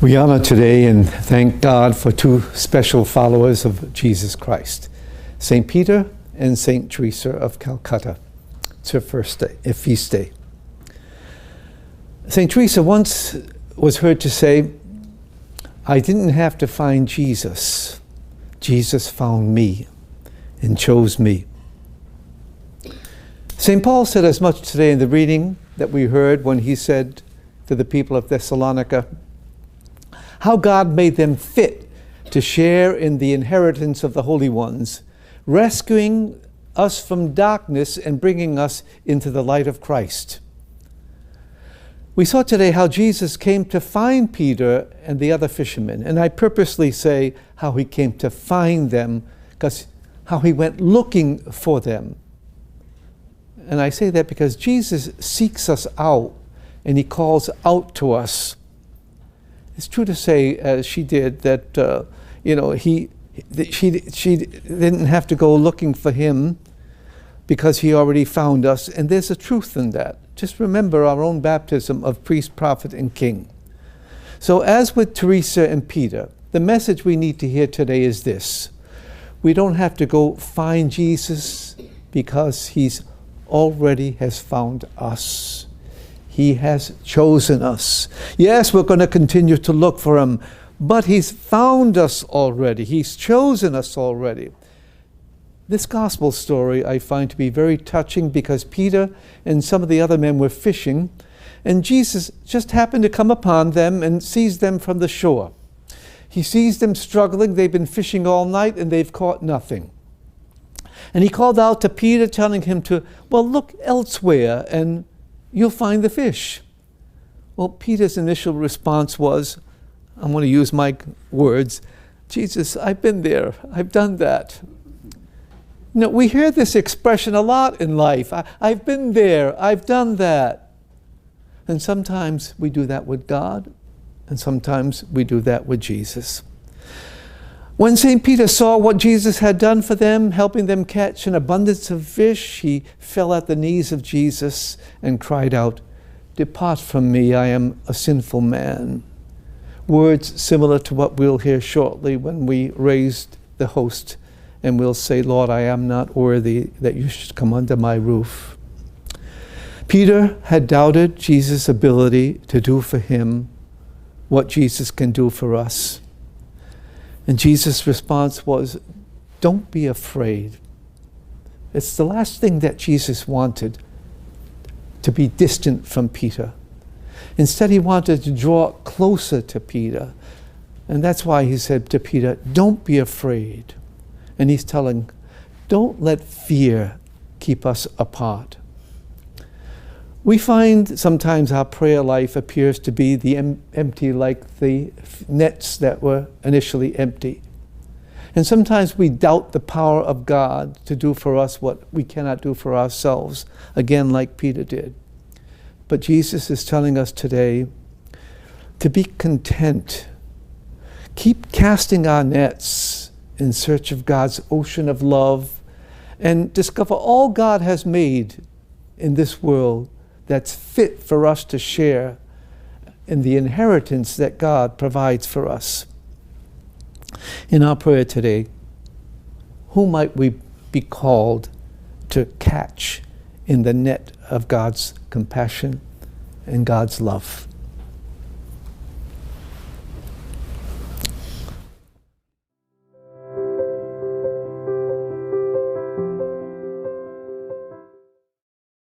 We honor today and thank God for two special followers of Jesus Christ, St. Peter and St. Teresa of Calcutta. It's her feast day. St. Teresa once was heard to say, "I didn't have to find Jesus. Jesus found me and chose me." St. Paul said as much today in the reading that we heard when he said to the people of Thessalonica, how God made them fit to share in the inheritance of the holy ones, rescuing us from darkness and bringing us into the light of Christ. We saw today how Jesus came to find Peter and the other fishermen, and I purposely say how he came to find them, because how he went looking for them. And I say that because Jesus seeks us out and he calls out to us. It's true to say, as she did, that she didn't have to go looking for him because he already found us, and there's a truth in that. Just remember our own baptism of priest, prophet, and king. So as with Teresa and Peter, the message we need to hear today is this: we don't have to go find Jesus because he's already has found us. He has chosen us. Yes, we're going to continue to look for him, but he's found us already. He's chosen us already. This gospel story I find to be very touching because Peter and some of the other men were fishing, and Jesus just happened to come upon them and sees them from the shore. He sees them struggling. They've been fishing all night and they've caught nothing. And he called out to Peter, telling him to, look elsewhere and you'll find the fish. Well, Peter's initial response was, I'm going to use my words, Jesus, I've been there. I've done that. We hear this expression a lot in life. I've been there. I've done that. And sometimes we do that with God, and sometimes we do that with Jesus. When St. Peter saw what Jesus had done for them, helping them catch an abundance of fish, he fell at the knees of Jesus and cried out, "Depart from me, I am a sinful man." Words similar to what we'll hear shortly when we raise the host and we'll say, "Lord, I am not worthy that you should come under my roof." Peter had doubted Jesus' ability to do for him what Jesus can do for us. And Jesus' response was, "Don't be afraid." It's the last thing that Jesus wanted, to be distant from Peter. Instead, he wanted to draw closer to Peter. And that's why he said to Peter, "Don't be afraid." And he's telling, don't let fear keep us apart. We find sometimes our prayer life appears to be the empty, like the nets that were initially empty. And sometimes we doubt the power of God to do for us what we cannot do for ourselves, again like Peter did. But Jesus is telling us today to be content. Keep casting our nets in search of God's ocean of love and discover all God has made in this world that's fit for us to share in the inheritance that God provides for us. In our prayer today, who might we be called to catch in the net of God's compassion and God's love?